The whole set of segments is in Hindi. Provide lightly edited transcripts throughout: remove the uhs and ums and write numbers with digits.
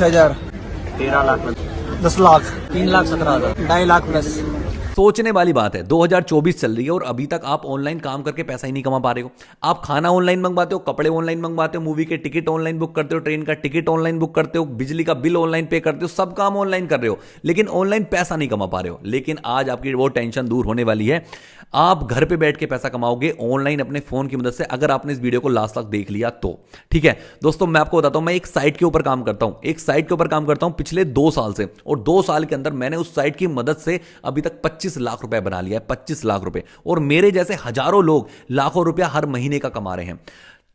6,000, 13 लाख, 10 लाख, 3,17,000, 2.5 लाख प्लस। सोचने वाली बात है, 2024 चल रही है और अभी तक आप ऑनलाइन काम करके पैसा ही नहीं कमा पा रहे हो। आप खाना ऑनलाइन मंगवाते हो, कपड़े ऑनलाइन मंगवाते हो, मूवी के टिकट ऑनलाइन बुक करते हो, ट्रेन का टिकट ऑनलाइन बुक करते हो, बिजली का बिल ऑनलाइन पे करते हो, सब काम ऑनलाइन कर रहे हो, लेकिन ऑनलाइन पैसा नहीं कमा पा रहे हो। लेकिन आज आपकी वो टेंशन दूर होने वाली है। आप घर पे बैठ के पैसा कमाओगे ऑनलाइन अपने फोन की मदद से, अगर आपने इस वीडियो को लास्ट तक देख लिया तो। ठीक है दोस्तों, मैं आपको बताता हूं, मैं एक साइट के ऊपर काम करता हूं, एक साइट के ऊपर काम करता हूं पिछले 2 साल से, और 2 साल के अंदर मैंने उस साइट की मदद से अभी तक 25 लाख रुपए बना लिया है, 25 लाख रुपए। और मेरे जैसे हजारों लोग लाखों रुपया हर महीने का कमा रहे हैं।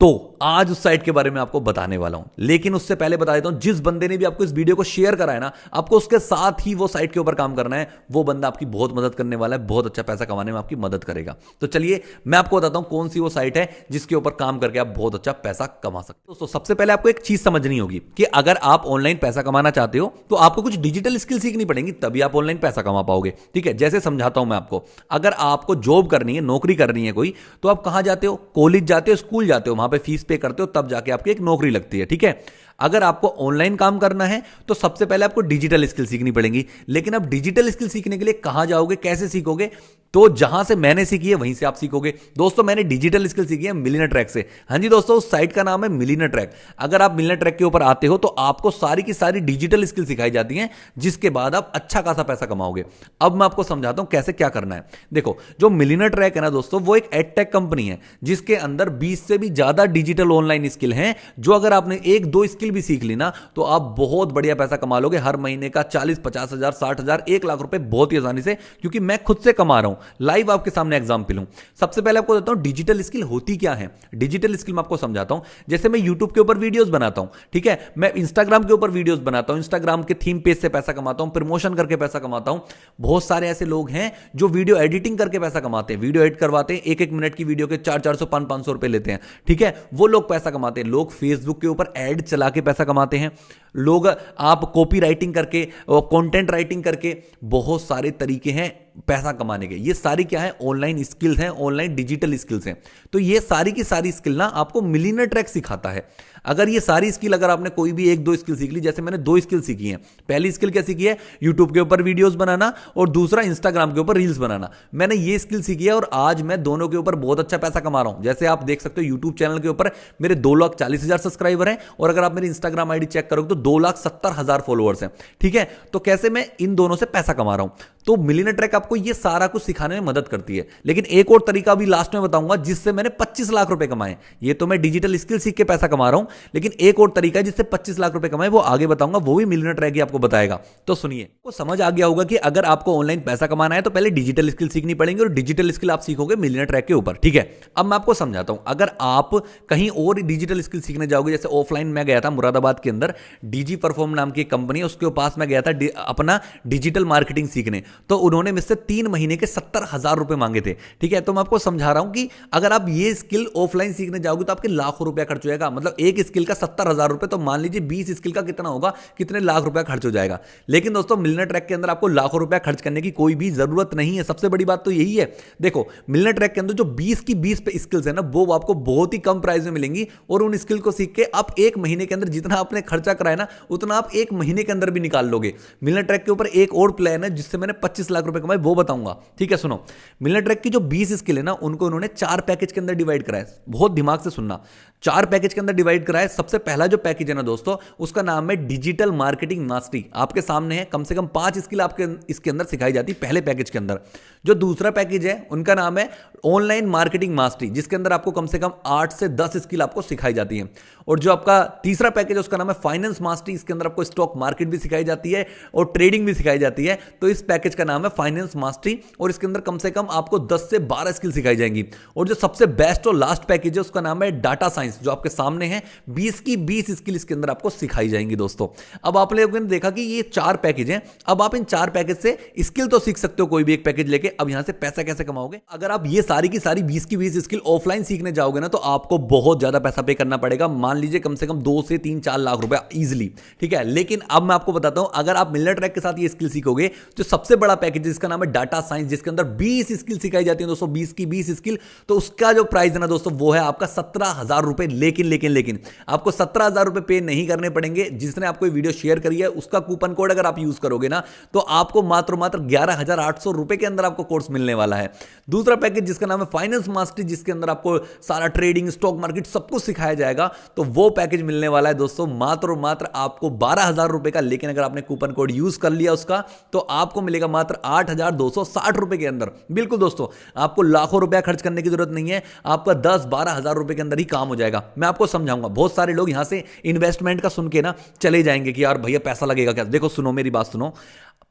तो आज उस साइट के बारे में आपको बताने वाला हूं, लेकिन उससे पहले बता देता हूं, जिस बंदे ने भी आपको इस वीडियो को शेयर करा है ना, आपको उसके साथ ही वो साइट के ऊपर काम करना है। वो बंदा आपकी बहुत मदद करने वाला है, बहुत अच्छा पैसा कमाने में आपकी मदद करेगा। तो चलिए मैं आपको बताता हूं कौन सी वो साइट है जिसके ऊपर काम करके आप बहुत अच्छा पैसा कमा सकते हो। दोस्तों सबसे पहले आपको एक चीज समझनी होगी कि अगर आप ऑनलाइन पैसा कमाना चाहते हो तो आपको कुछ डिजिटल स्किल सीखनी पड़ेगी, तभी आप ऑनलाइन पैसा कमा पाओगे। ठीक है, जैसे समझाता हूं मैं आपको। अगर आपको जॉब करनी है, नौकरी करनी है कोई, तो आप कहां जाते हो? कॉलेज जाते हो, स्कूल जाते हो, वहां पे फीस पे करते हो, तब जाके आपकी एक नौकरी लगती है। ठीक है, अगर आपको ऑनलाइन काम करना है तो सबसे पहले आपको डिजिटल स्किल सीखनी पड़ेगी। लेकिन अब डिजिटल स्किल सीखने के लिए कहां जाओगे, कैसे सीखोगे? तो जहां से मैंने सीखी है वहीं से आप सीखोगे। दोस्तों मैंने डिजिटल स्किल सीखी है मिलियनर ट्रैक से। हाँ जी दोस्तों, उस साइट का नाम है मिलियनर ट्रैक। अगर आप मिलियनर ट्रैक के ऊपर आते हो तो आपको सारी की सारी डिजिटल स्किल सिखाई जाती हैं, जिसके बाद आप अच्छा खासा पैसा कमाओगे। अब मैं आपको समझाता हूं कैसे क्या करना है। देखो, जो मिलियनर ट्रैक है ना दोस्तों, वो एक एडटेक कंपनी है जिसके अंदर 20 से भी ज्यादा डिजिटल ऑनलाइन स्किल हैं, जो अगर आपने 1-2 स्किल भी सीख ली ना तो आप बहुत बढ़िया पैसा कमा लोगे। हर महीने का 40-50 हजार, 60 हजार, 1 लाख रुपए बहुत ही आसानी से, क्योंकि मैं खुद से कमा रहा हूं। लाइव आपके सामने एग्जांपल हूं। सबसे पहले आपको बताता हूं डिजिटल स्किल होती क्या है। डिजिटल स्किल मैं आपको समझाता हूं। जैसे मैं यूट्यूब के ऊपर वीडियोस बनाता हूं, ठीक है, मैं इंस्टाग्राम के ऊपर वीडियोस बनाता हूं, इंस्टाग्राम के थीम पेज से पैसा कमाता हूं, प्रमोशन करके पैसा कमाता हूं। बहुत सारे ऐसे लोग हैं जो वीडियो एडिटिंग करके पैसा कमाते हैं, वीडियो एडिट करवाते हैं, 1-1 मिनट की वीडियो के 400-400, 500-500 रुपए लेते हैं। ठीक है, वो लोग पैसा कमाते हैं। लोग फेसबुक के ऊपर एड चला के पैसा कमाते हैं। लोग आप कॉपी राइटिंग करके, कंटेंट राइटिंग करके, बहुत सारे तरीके हैं पैसा कमाने के। ये सारी क्या है? ऑनलाइन स्किल्स हैं, ऑनलाइन डिजिटल स्किल्स हैं। तो ये सारी की सारी स्किल ना आपको मिलियनर ट्रैक सिखाता है। अगर ये सारी स्किल, अगर आपने कोई भी 1-2 स्किल सीख ली, जैसे मैंने 2 स्किल सीखी हैं। पहली स्किल क्या सीखी है? यूट्यूब के ऊपर वीडियोस बनाना, और दूसरा इंस्टाग्राम के ऊपर रील्स बनाना। मैंने ये स्किल सीखी है और आज मैं दोनों के ऊपर बहुत अच्छा पैसा कमा रहा हूं। जैसे आप देख सकते हो यूट्यूब चैनल के ऊपर मेरे 2,40,000 सब्सक्राइबर हैं, और अगर आप मेरी इंस्टाग्राम आईडी चेक करोगे तो 2,70,000 फॉलोअर्स हैं। ठीक है, तो कैसे मैं इन दोनों से पैसा कमा रहा हूं? तो मिलियनर ट्रैक आपको ये सारा कुछ सिखाने में मदद करती है। लेकिन एक और तरीका भी लास्ट में बताऊंगा जिससे मैंने 25 लाख रुपए कमाए। ये तो मैं डिजिटल स्किल सीख के पैसा कमा रहा हूं, लेकिन एक और तरीका है जिससे 25 लाख रुपए कमाए, वो आगे बताऊंगा, वो भी मिलियनर ट्रैक ही आपको बताएगा। तो सुनिए, आपको समझ आ गया होगा कि अगर आपको ऑनलाइन पैसा कमाना है तो पहले डिजिटल स्किल सीखनी पड़ेगी, और डिजिटल स्किल आप सीखोगे मिलियनर ट्रैक के ऊपर। ठीक है, अब मैं आपको समझाता हूं। अगर आप कहीं और डिजिटल स्किल सीखने जाओगे, जैसे ऑफलाइन मैं गया था मुरादाबाद के अंदर, डीजी परफॉर्म नाम की कंपनी है, उसके पास मैं गया था अपना डिजिटल मार्केटिंग सीखने। तो उन्होंने मुझसे 3 महीने के 70,000 रुपए मांगे थे। ठीक है, तो मैं आपको समझा रहा हूं कि अगर आप ये स्किल ऑफलाइन सीखने जाओगे तो आपके लाखों रुपया खर्च हो जाएगा। मतलब एक स्किल का 70,000 रुपए, तो मान लीजिए 20 स्किल का कितना होगा, कितने लाख रुपया खर्च हो जाएगा। लेकिन दोस्तों मिलियनर ट्रैक के अंदर आपको लाखों रुपया खर्च करने की कोई भी जरूरत नहीं है। सबसे बड़ी बात तो यही है। देखो, मिलियनर ट्रैक के अंदर जो 20 की 20 पे स्किल्स है ना, वो आपको बहुत ही कम प्राइस में मिलेंगी, और उन स्किल को सीख के आप 1 महीने के अंदर जितना आपने खर्चा कराया ना, उतना आप 1 महीने के अंदर भी निकाल लोगे। मिलियनर ट्रैक के ऊपर एक और प्लान है जिससे मैंने 25 लाख रुपए कमाए, वो बताऊंगा। ठीक है, सुनो। मिलियनर ट्रैक की जो 20 स्किल है ना, उनको उन्होंने 4 पैकेज के अंदर डिवाइड करा है। बहुत दिमाग से सुनना, 4 पैकेज के अंदर डिवाइड करा है। सबसे पहला जो पैकेज है ना दोस्तों, उसका नाम है डिजिटल मार्केटिंग मास्टरी। आपके सामने है, कम से कम 5 स्किल आपके इसके अंदर सिखाई जाती है पहले पैकेज के अंदर। जो दूसरा पैकेज है उनका नाम है ऑनलाइन मार्केटिंग मास्टरी, जिसके अंदर आपको कम से कम 8 से 10 स्किल आपको सिखाई जाती है। और जो आपका तीसरा पैकेज है उसका नाम है फाइनेंस मास्टरी। इसके अंदर आपको स्टॉक मार्केट भी सिखाई जाती है और ट्रेडिंग भी सिखाई जाती है। तो इस पैकेज का नाम है फाइनेंस मास्टरी, और इसके अंदर कम से कम आपको 10 से 12 स्किल सिखाई जाएंगी। और जो सबसे बेस्ट और लास्ट पैकेज है उसका नाम है डाटा साइंस, जो आपके सामने है। 20 की 20 स्किल इसके अंदर आपको सिखाई जाएंगी दोस्तों। अब आप लोगों ने देखा कि ये 4 पैकेज हैं। अब आप इन 4 पैकेज से स्किल तो सीख सकते हो कोई भी एक पैकेज लेके। अब यहां से पैसा कैसे कमाओगे? अगर आप ये सारी की सारी 20 की 20 स्किल ऑफलाइन सीखने जाओगे ना, तो आपको बहुत ज्यादा पैसा पे करना पड़ेगा। मान लीजिए कम से कम 2 से 3-4 लाख रुपए इजीली। ठीक है, लेकिन अब मैं आपको बताता हूं, अगर आप मिलियनर ट्रैक के साथ ये स्किल सीखोगे तो सबसे सबसे बड़ा पैकेज जिसका नाम है डाटा साइंस, जिसके अंदर 20 स्किल सिखाई जाती है दोस्तों, 20 की 20 स्किल। तो उसका जो प्राइस है ना दोस्तों वो है आपका 17,000 रुपए। लेकिन आपको 17,000 रुपए पे नहीं करने पड़ेंगे। जिसने आपको वीडियो शेयर करी है उसका कूपन कोड अगर आप यूज करोगे ना तो आपको मात्र 11,800 रुपए के अंदर आपको कोर्स मिलने वाला है। दूसरा पैकेज जिसका नाम है फाइनेंस मास्टरी, जिसके अंदर आपको सारा ट्रेडिंग, स्टॉक मार्केट सब कुछ सिखाया जाएगा, तो वो पैकेज मिलने वाला है दोस्तों मात्र आपको 12,000 रुपए का। लेकिन अगर आपने कूपन कोड यूज कर लिया उसका तो आपको मिलेगा मात्र 8,260 रुपए के अंदर। बिल्कुल दोस्तों, आपको लाखों रुपया खर्च करने की जरूरत नहीं है, आपका 10-12,000 रुपए के अंदर ही काम हो जाएगा। मैं आपको समझाऊंगा। बहुत सारे लोग यहां से इन्वेस्टमेंट का सुन के ना चले जाएंगे कि यार भैया पैसा लगेगा क्या। देखो सुनो, मेरी बात सुनो,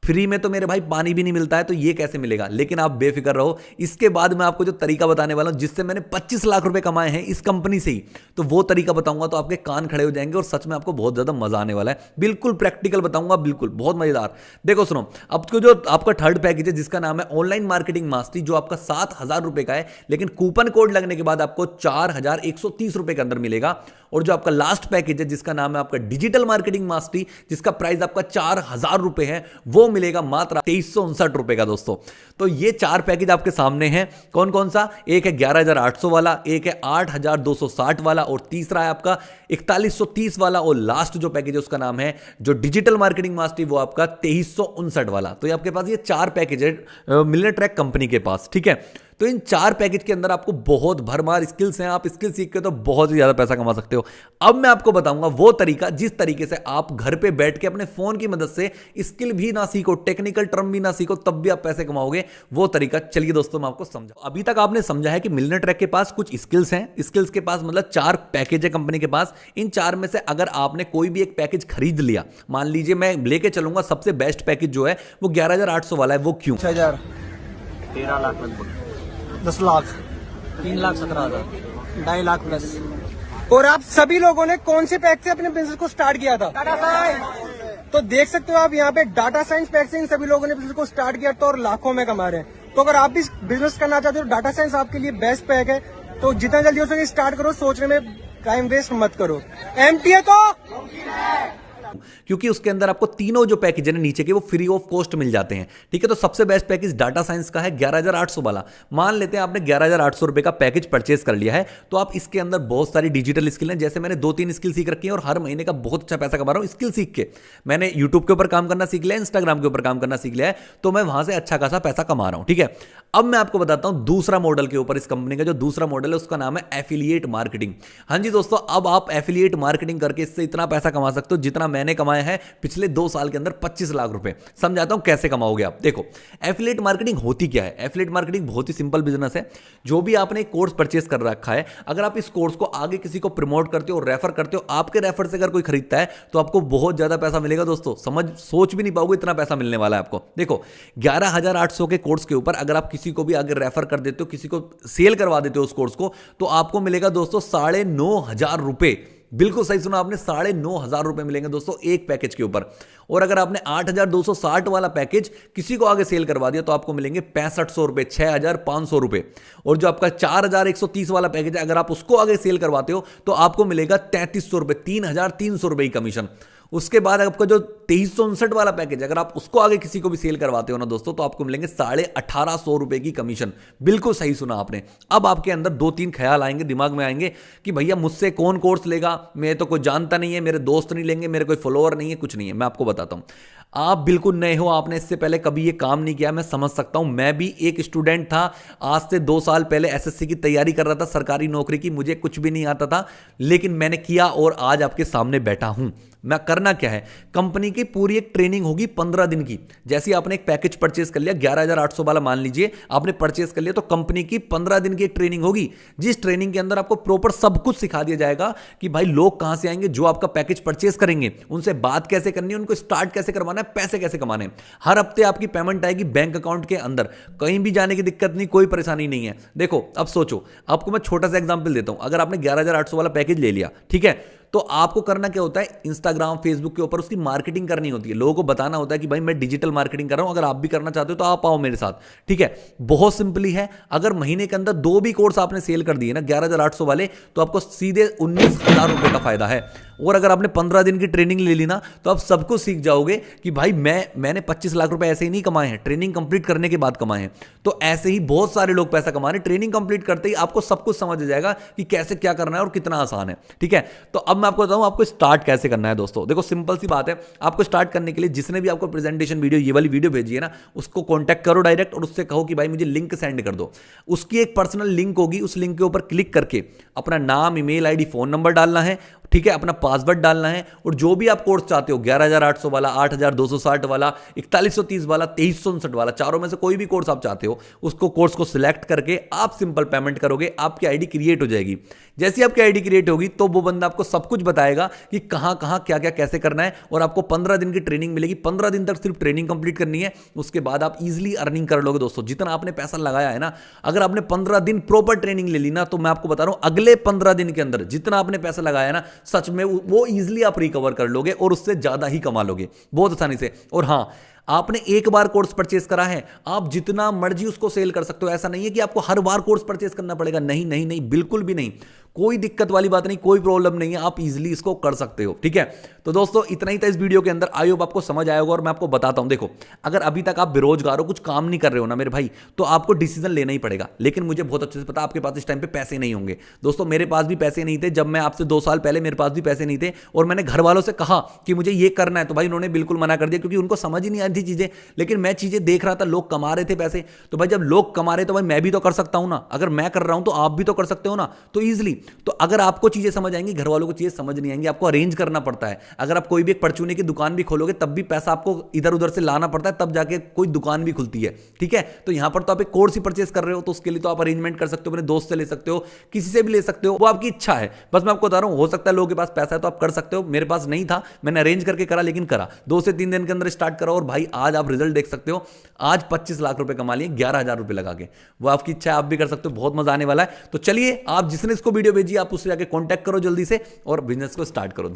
फ्री में तो मेरे भाई पानी भी नहीं मिलता है, तो ये कैसे मिलेगा। लेकिन आप बेफिक्र रहो, इसके बाद मैं आपको जो तरीका बताने वाला हूं जिससे मैंने 25 लाख रुपए कमाए हैं इस कंपनी से ही, तो वो तरीका बताऊंगा तो आपके कान खड़े हो जाएंगे और सच में आपको बहुत ज्यादा मजा आने वाला है। बिल्कुल प्रैक्टिकल बताऊंगा, बिल्कुल बहुत मजेदार। देखो सुनो, अब तो जो आपका थर्ड पैकेज है जिसका नाम है ऑनलाइन मार्केटिंग मास्टरी, जो आपका 7,000 रुपए का है, लेकिन कूपन कोड लगने के बाद आपको 4,130 रुपए के अंदर मिलेगा। और जो आपका लास्ट पैकेज है जिसका नाम है आपका डिजिटल मार्केटिंग मास्टरी, जिसका प्राइस आपका 4,000 रुपए है, वो मिलेगा मात्र 2,359 रुपए का दोस्तों। तो ये 4 पैकेज आपके सामने हैं। कौन कौन सा? एक है 11,800 वाला, एक है 8,260 वाला, और तीसरा है आपका 4,130 वाला, और लास्ट जो पैकेज है उसका नाम है जो डिजिटल मार्केटिंग मास्टरी, वो आपका 2,359 वाला। तो ये आपके पास ये 4 पैकेज है मिलियनेयर ट्रैक कंपनी के पास, ठीक है। तो इन 4 पैकेज के अंदर आपको बहुत भरमार स्किल्स हैं, आप स्किल सीख के तो बहुत ही ज्यादा पैसा कमा सकते हो। अब मैं आपको बताऊंगा वो तरीका जिस तरीके से आप घर पे बैठ के अपने फोन की मदद से स्किल भी ना सीखो, टेक्निकल टर्म भी ना सीखो, तब भी आप पैसे कमाओगे। वो तरीका चलिए दोस्तों मैं आपको समझा। अभी तक आपने समझा है कि मिलियनेयर ट्रैक के पास कुछ स्किल्स हैं, स्किल्स के पास मतलब 4 पैकेज है कंपनी के पास। इन 4 में से अगर आपने कोई भी एक पैकेज खरीद लिया, मान लीजिए मैं लेके चलूंगा सबसे बेस्ट पैकेज जो है वो 11,800 वाला है, वो क्यों? 6,000, 13 लाख लगभग, 10 लाख, 3,17,000। 2.5 लाख प्लस। और आप सभी लोगों ने कौन से पैक से अपने बिजनेस को स्टार्ट किया था? Data science. तो देख सकते हो आप यहाँ पे डाटा साइंस पैक से इन सभी लोगों ने बिजनेस को स्टार्ट किया तो और लाखों में कमा रहे हैं। तो अगर आप भी बिजनेस करना चाहते हो तो डाटा साइंस आपके लिए बेस्ट पैक है। तो जितना जल्दी हो सके स्टार्ट करो, सोचने में टाइम वेस्ट मत करो। एमटीए तो क्योंकि उसके अंदर आपको तीनों जो पैकेज है ना नीचे के वो फ्री ऑफ कॉस्ट मिल जाते हैं, ठीक है। तो सबसे बेस्ट पैकेज डाटा साइंस का है 11,800 वाला। मान लेते हैं आपने 11,800 रुपए का पैकेज परचेस कर लिया है, तो आप इसके अंदर बहुत सारी डिजिटल स्किल हैं। जैसे मैंने 2-3 स्किल सीख रखी है और हर महीने का बहुत अच्छा पैसा कमा रहा हूं स्किल सीख के। मैंने यूट्यूब के ऊपर काम करना सीख लिया, इंस्टाग्राम के ऊपर काम करना सीख लिया है, तो मैं वहां से अच्छा खासा पैसा कमा रहा हूं, ठीक है। अब मैं आपको बताता हूं दूसरा मॉडल के ऊपर। इस कंपनी का जो दूसरा मॉडल है उसका नाम है एफिलिएट मार्केटिंग। हाँ जी दोस्तों, अब आप एफिलिएट मार्केटिंग करके इससे इतना पैसा कमा सकते हो जितना मैंने कमाया है पिछले 2 साल के अंदर 25 लाख रुपए। समझाता हूं कैसे कमाओगे आप। देखो एफिलिएट मार्केटिंग होती क्या है। एफिलिएट मार्केटिंग बहुत ही सिंपल बिजनेस है। जो भी आपने एक कोर्स परचेस कर रखा है, अगर आप इस कोर्स को आगे किसी को प्रमोट करते हो, रेफर करते हो, आपके रेफर से अगर कोई खरीदता है तो आपको बहुत ज्यादा पैसा मिलेगा दोस्तों। सोच भी नहीं पाओगे इतना पैसा मिलने वाला है आपको। देखो 11,800 के कोर्स के ऊपर अगर आप किसी को भी आगे रेफर कर देते हो, किसी को सेल करवा देते हो उस कोर्स को, तो आपको मिलेगा दोस्तों 9,500 रुपए। बिल्कुल सही सुना आपने, 9,500 रुपए मिलेंगे दोस्तों एक पैकेज के ऊपर। और अगर आपने 8,260 वाला पैकेज किसी को आगे सेल करवा दिया तो आपको मिलेंगे 6,500 रुपए, 6,500 रुपए। और जो आपका 4,130 वाला पैकेज है, अगर आप उसको आगे सेल करवाते हो तो आपको मिलेगा 3,300 रुपए, 3,300 रुपए की कमीशन। उसके बाद आपका जो 2,359 वाला पैकेज, अगर आप उसको आगे किसी को भी सेल करवाते हो ना दोस्तों, तो आपको मिलेंगे 1,850 रुपए की कमीशन। बिल्कुल सही सुना आपने। अब आपके अंदर 2-3 ख्याल आएंगे, दिमाग में आएंगे कि भैया मुझसे कौन कोर्स लेगा, मैं तो कोई जानता नहीं है, मेरे दोस्त नहीं लेंगे, मेरे कोई फॉलोअर नहीं है, कुछ नहीं है। मैं आपको बताता हूं, आप बिल्कुल नए हो, आपने इससे पहले कभी ये काम नहीं किया, मैं समझ सकता हूं। मैं भी एक स्टूडेंट था, आज से 2 साल पहले एसएससी की तैयारी कर रहा था, सरकारी नौकरी की, मुझे कुछ भी नहीं आता था, लेकिन मैंने किया और आज आपके सामने बैठा हूं। मैं करना क्या है, कंपनी की पूरी एक ट्रेनिंग होगी 15 दिन की। जैसे आपने एक पैकेज परचेस कर लिया 11,800 वाला, मान लीजिए आपने परचेस कर लिया, तो कंपनी की 15 दिन की एक ट्रेनिंग होगी, जिस ट्रेनिंग के अंदर आपको प्रॉपर सब कुछ सिखा दिया जाएगा कि भाई लोग कहां से आएंगे जो आपका पैकेज परचेस करेंगे, उनसे बात कैसे करनी है, उनको स्टार्ट कैसे करवाना है, पैसे कैसे कमाने हैं। हर हफ्ते आपकी पेमेंट आएगी बैंक अकाउंट के अंदर, कहीं भी जाने की दिक्कत नहीं, कोई परेशानी नहीं है। देखो अब सोचो, आपको मैं छोटा सा एग्जांपल देता हूं। अगर आपने 11,800 वाला पैकेज ले लिया, ठीक है, तो आपको करना क्या होता है, इंस्टाग्राम फेसबुक के ऊपर उसकी मार्केटिंग करनी होती है, लोगों को बताना होता है कि भाई मैं डिजिटल मार्केटिंग कर रहा हूं, अगर आप भी करना चाहते हो तो आप आओ मेरे साथ। ठीक है, बहुत सिंपली है। अगर महीने के अंदर 2 भी कोर्स आपने सेल कर दिए ना 11,800 वाले, तो आपको सीधे 19,000 रुपए का फायदा है। और अगर आपने 15 दिन की ट्रेनिंग ले ली ना, तो आप सब कुछ सीख जाओगे कि भाई मैंने 25 लाख रुपए ऐसे ही नहीं कमाए हैं, ट्रेनिंग कंप्लीट करने के बाद कमाए हैं। तो ऐसे ही बहुत सारे लोग पैसा कमा रहे हैं, ट्रेनिंग कंप्लीट करते ही आपको सब कुछ समझ आ जाएगा कि कैसे क्या करना है और कितना आसान है। ठीक है, तो अब मैं आपको बताऊं आपको स्टार्ट कैसे करना है। दोस्तों देखो, सिंपल सी बात है, आपको स्टार्ट करने के लिए जिसने भी आपको प्रेजेंटेशन वीडियो, ये वाली वीडियो भेजी है ना, उसको कॉन्टैक्ट करो डायरेक्ट और उससे कहो कि भाई मुझे लिंक सेंड कर दो। उसकी एक पर्सनल लिंक होगी, उस लिंक के ऊपर क्लिक करके अपना नाम, ईमेल आईडी, फोन नंबर डालना है। ठीक है, अपना पासवर्ड डालना है और जो भी आप कोर्स चाहते हो, 11,800 वाला, 8,260 वाला, 4130 वाला, 2359 वाला, चारों में से कोई भी कोर्स आप चाहते हो, उसको कोर्स को सिलेक्ट करके आप सिंपल पेमेंट करोगे, आपकी आईडी क्रिएट हो जाएगी। जैसी आपकी आईडी क्रिएट होगी तो वो बंदा आपको सब कुछ बताएगा कि कहां कहां क्या क्या कैसे करना है, और आपको 15 दिन की ट्रेनिंग मिलेगी। 15 दिन तक सिर्फ ट्रेनिंग कंप्लीट करनी है, उसके बाद आप इजीली अर्निंग कर लोगे। दोस्तों जितना आपने पैसा लगाया है ना, अगर आपने 15 दिन प्रॉपर ट्रेनिंग ले ली ना, तो मैं आपको बता रहा हूं अगले 15 दिन के अंदर जितना आपने पैसा लगाया ना, सच में वो इजीली आप रिकवर कर लोगे और उससे ज्यादा ही कमा लोगे बहुत आसानी से। और हां, आपने एक बार कोर्स परचेस करा है, आप जितना मर्जी उसको सेल कर सकते हो। ऐसा नहीं है कि आपको हर बार कोर्स परचेस करना पड़ेगा, नहीं नहीं नहीं, बिल्कुल भी नहीं, कोई दिक्कत वाली बात नहीं, कोई प्रॉब्लम नहीं है, आप इजीली इसको कर सकते हो। ठीक है, तो दोस्तों इतना ही था इस वीडियो के अंदर। आई होप आपको समझ आया होगा। और मैं आपको बताता हूं, देखो अगर अभी तक आप बेरोजगार हो, कुछ काम नहीं कर रहे हो ना मेरे भाई, तो आपको डिसीजन लेना ही पड़ेगा। लेकिन मुझे बहुत अच्छे से पता आपके पास इस टाइम पे पैसे नहीं होंगे। दोस्तों मेरे पास भी पैसे नहीं थे, जब मैं आपसे 2 साल पहले, मेरे पास भी पैसे नहीं थे और मैंने घर वालों से कहा कि मुझे ये करना है, तो भाई उन्होंने बिल्कुल मना कर दिया, क्योंकि उनको समझ ही नहीं आती चीजें। लेकिन मैं चीजें देख रहा था, लोग कमा रहे थे पैसे, तो भाई जब लोग कमा रहे तो भाई मैं भी तो कर सकता हूं ना। अगर मैं कर रहा हूं तो आप भी तो कर सकते हो ना, तो ईजिली। तो अगर आपको चीजें समझ आएंगी, घर वालों को चीजें समझ नहीं आएंगी, आपको अरेंज करना पड़ता है। अगर आप कोई भी एक परचूने की दुकान भी खोलोगे, तब भी पैसा आपको इधर उधर से लाना पड़ता है, तब जाके कोई दुकान भी खुलती है। ठीक है, तो यहां पर तो आप एक कोर्स ही परचेस कर रहे हो, तो उसके लिए तो आप अरेंजमेंट कर सकते हो, अपने दोस्त से ले सकते हो, किसी से भी ले सकते हो, वो आपकी इच्छा है। बस मैं आपको बता रहा हूं, हो सकता है लोगों के पास पैसा है तो आप कर सकते हो, मेरे पास नहीं था, मैंने अरेंज करके करा, लेकिन करा। 2 से 3 दिन के अंदर स्टार्ट करा और भाई आज आप रिजल्ट देख सकते हो। आज 25 लाख रुपए कमा लिए 11,000 रुपए लगा के। वो आपकी इच्छा है, आप भी कर सकते हो, बहुत मजा आने वाला है। तो चलिए, आप जिसने इसको वीडियो भेजी, आप उससे जाके कॉन्टैक्ट करो जल्दी से और बिजनेस को स्टार्ट करो।